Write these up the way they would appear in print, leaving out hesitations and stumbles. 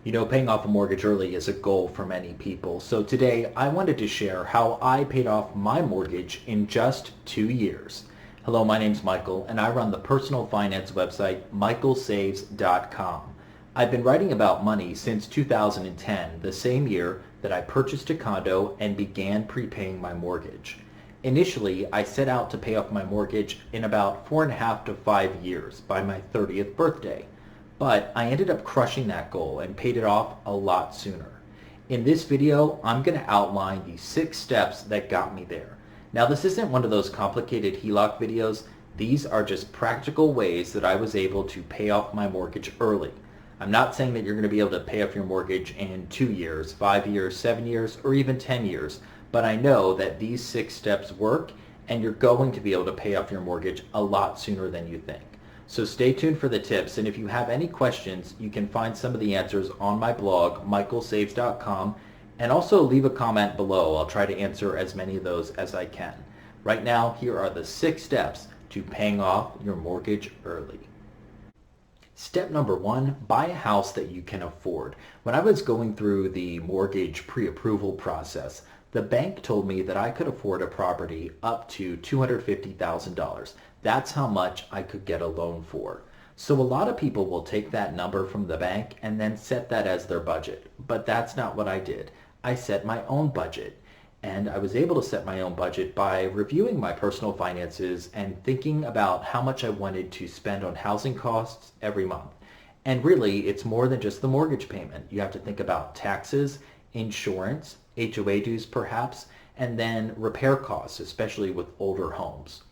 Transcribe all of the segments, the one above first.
Paying off a mortgage early is a goal for many people. So today I wanted to share how I paid off my mortgage in just 2 years. Hello, my name's Michael and I run the personal finance website michaelsaves.com. I've been writing about money since 2010, the same year that I purchased a condo and began prepaying my mortgage. Initially, I set out to pay off my mortgage in about 4.5 to 5 years by my 30th birthday. But I ended up crushing that goal and paid it off a lot sooner. In this video, I'm going to outline the 6 steps that got me there. Now, this isn't one of those complicated HELOC videos. These are just practical ways that I was able to pay off my mortgage early. I'm not saying that you're going to be able to pay off your mortgage in 2 years, 5 years, 7 years, or even 10 years. But I know that these 6 steps work and you're going to be able to pay off your mortgage a lot sooner than you think. So stay tuned for the tips, and if you have any questions, you can find some of the answers on my blog, michaelsaves.com, and also leave a comment below. I'll try to answer as many of those as I can. Right now, here are the 6 steps to paying off your mortgage early. Step number 1, buy a house that you can afford. When I was going through the mortgage pre-approval process, the bank told me that I could afford a property up to $250,000. That's how much I could get a loan for. So a lot of people will take that number from the bank and then set that as their budget. But that's not what I did. I set my own budget. And I was able to set my own budget by reviewing my personal finances and thinking about how much I wanted to spend on housing costs every month. And really, it's more than just the mortgage payment. You have to think about taxes, insurance, HOA dues perhaps, and then repair costs, especially with older homes.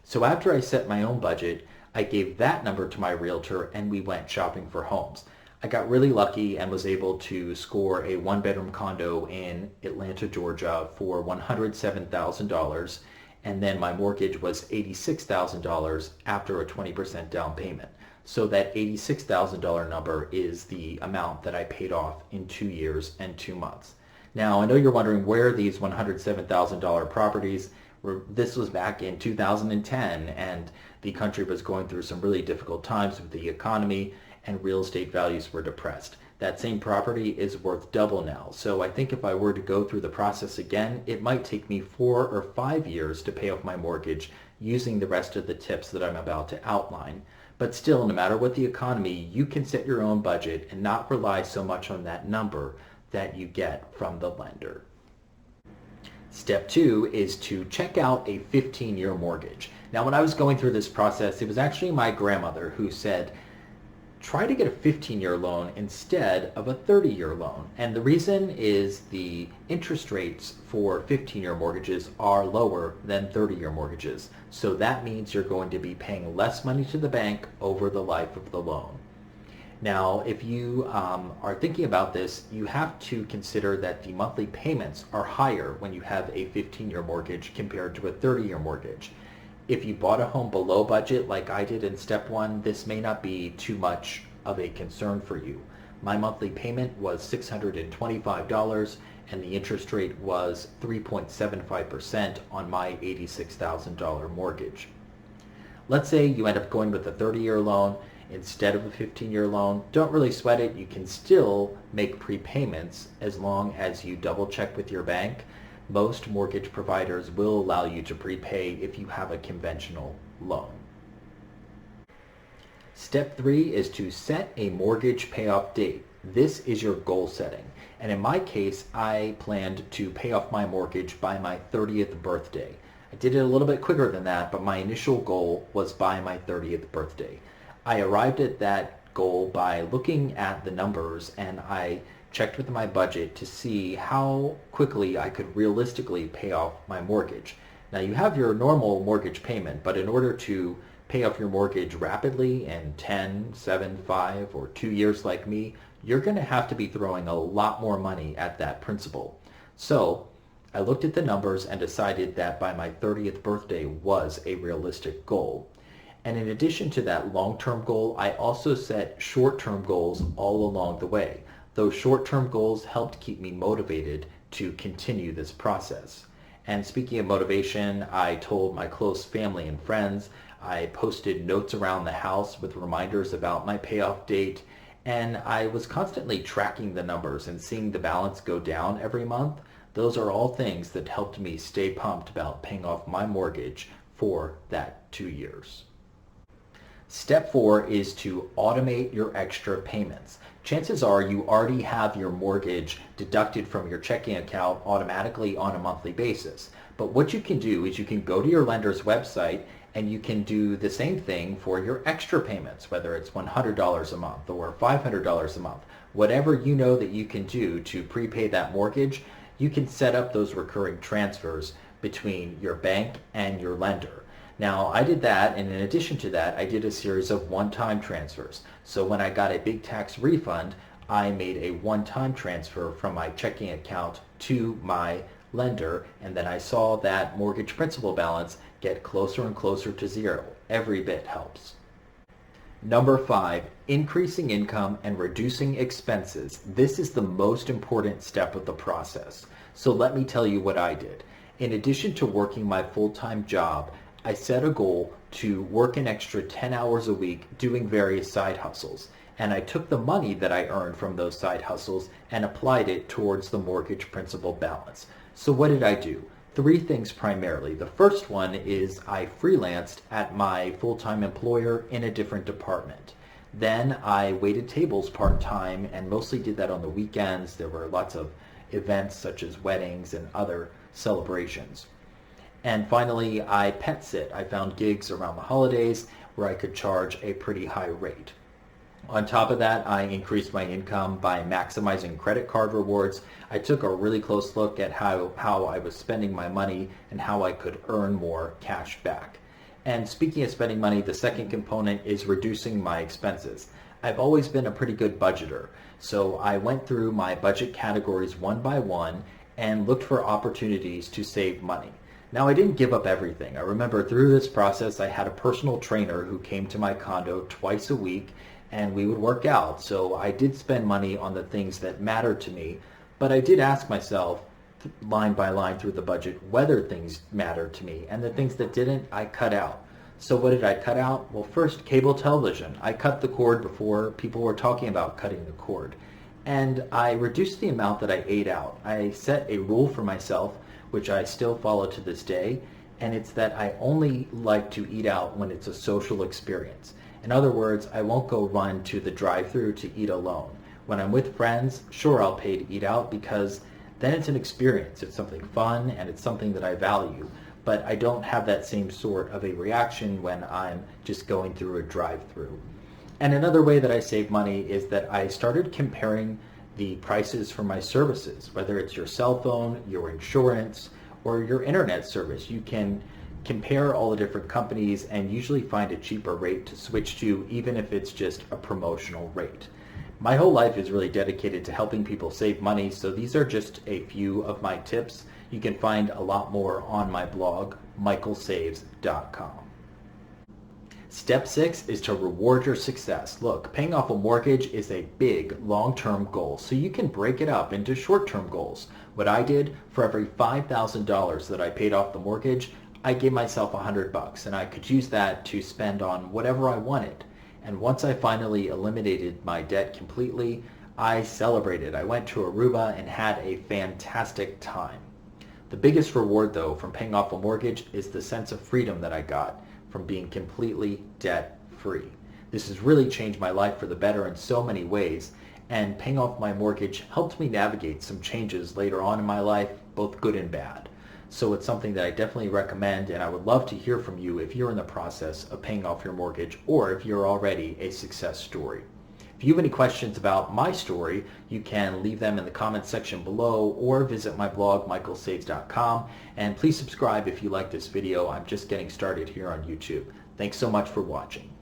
So after I set my own budget, I gave that number to my realtor and we went shopping for homes. I got really lucky and was able to score a 1-bedroom condo in Atlanta, Georgia for $107,000, and then my mortgage was $86,000 after a 20% down payment. So that $86,000 number is the amount that I paid off in 2 years and 2 months. Now, I know you're wondering where these $107,000 properties were. This was back in 2010, and the country was going through some really difficult times with the economy, and real estate values were depressed. That same property is worth double now. So I think if I were to go through the process again, it might take me 4 or 5 years to pay off my mortgage using the rest of the tips that I'm about to outline. But still, no matter what the economy, you can set your own budget and not rely so much on that number that you get from the lender. Step 2 is to check out a 15-year mortgage. Now, when I was going through this process, it was actually my grandmother who said, try to get a 15-year loan instead of a 30-year loan. And the reason is the interest rates for 15-year mortgages are lower than 30-year mortgages. So that means you're going to be paying less money to the bank over the life of the loan. Now, if you are thinking about this, you have to consider that the monthly payments are higher when you have a 15-year mortgage compared to a 30-year mortgage. If you bought a home below budget like I did in step 1, this may not be too much of a concern for you. My monthly payment was $625 and the interest rate was 3.75% on my $86,000 mortgage. Let's say you end up going with a 30-year loan instead of a 15-year loan. Don't really sweat it. You can still make prepayments as long as you double check with your bank. Most mortgage providers will allow you to prepay if you have a conventional loan. Step 3 is to set a mortgage payoff date. This is your goal setting. And in my case, I planned to pay off my mortgage by my 30th birthday. I did it a little bit quicker than that, but my initial goal was by my 30th birthday. I arrived at that goal by looking at the numbers, and I checked with my budget to see how quickly I could realistically pay off my mortgage. Now, you have your normal mortgage payment, but in order to pay off your mortgage rapidly in 10, 7, 5, or 2 years like me, you're going to have to be throwing a lot more money at that principal. So I looked at the numbers and decided that by my 30th birthday was a realistic goal. And in addition to that long-term goal, I also set short-term goals all along the way. Those short-term goals helped keep me motivated to continue this process. And speaking of motivation, I told my close family and friends, I posted notes around the house with reminders about my payoff date, And I was constantly tracking the numbers and seeing the balance go down every month. Those are all things that helped me stay pumped about paying off my mortgage for that 2 years. Step 4 is to automate your extra payments. Chances are you already have your mortgage deducted from your checking account automatically on a monthly basis. But what you can do is you can go to your lender's website and you can do the same thing for your extra payments, whether it's $100 a month or $500 a month. Whatever you know that you can do to prepay that mortgage, you can set up those recurring transfers between your bank and your lender. Now, I did that, and in addition to that, I did a series of one-time transfers. So when I got a big tax refund, I made a one-time transfer from my checking account to my lender, and then I saw that mortgage principal balance get closer and closer to zero. Every bit helps. Number 5, increasing income and reducing expenses. This is the most important step of the process. So let me tell you what I did. In addition to working my full-time job, I set a goal to work an extra 10 hours a week doing various side hustles. And I took the money that I earned from those side hustles and applied it towards the mortgage principal balance. So what did I do? 3 things primarily. The first one is I freelanced at my full-time employer in a different department. Then I waited tables part-time and mostly did that on the weekends. There were lots of events such as weddings and other celebrations. And finally, I pet sit. I found gigs around the holidays where I could charge a pretty high rate. On top of that, I increased my income by maximizing credit card rewards. I took a really close look at how I was spending my money and how I could earn more cash back. And speaking of spending money, the second component is reducing my expenses. I've always been a pretty good budgeter, so I went through my budget categories one by one and looked for opportunities to save money. Now, I didn't give up everything. I remember through this process, I had a personal trainer who came to my condo twice a week and we would work out. So I did spend money on the things that mattered to me, but I did ask myself line by line through the budget whether things mattered to me, and the things that didn't, I cut out. So what did I cut out? Well, first, cable television. I cut the cord before people were talking about cutting the cord. And I reduced the amount that I ate out. I set a rule for myself, which I still follow to this day, and it's that I only like to eat out when it's a social experience. In other words, I won't go run to the drive-thru to eat alone. When I'm with friends, sure, I'll pay to eat out because then it's an experience. It's something fun and it's something that I value. But I don't have that same sort of a reaction when I'm just going through a drive-thru. And another way that I save money is that I started comparing the prices for my services, whether it's your cell phone, your insurance, or your internet service. You can compare all the different companies and usually find a cheaper rate to switch to, even if it's just a promotional rate. My whole life is really dedicated to helping people save money, so these are just a few of my tips. You can find a lot more on my blog, michaelsaves.com. Step 6 is to reward your success. Look, paying off a mortgage is a big long-term goal, so you can break it up into short-term goals. What I did, for every $5,000 that I paid off the mortgage, I gave myself $100, and I could use that to spend on whatever I wanted. And once I finally eliminated my debt completely, I celebrated. I went to Aruba and had a fantastic time. The biggest reward, though, from paying off a mortgage is the sense of freedom that I got from being completely debt-free. This has really changed my life for the better in so many ways, and paying off my mortgage helped me navigate some changes later on in my life, both good and bad. So it's something that I definitely recommend, and I would love to hear from you if you're in the process of paying off your mortgage or if you're already a success story. If you have any questions about my story, you can leave them in the comments section below or visit my blog, michaelsaves.com. And please subscribe if you like this video. I'm just getting started here on YouTube. Thanks so much for watching.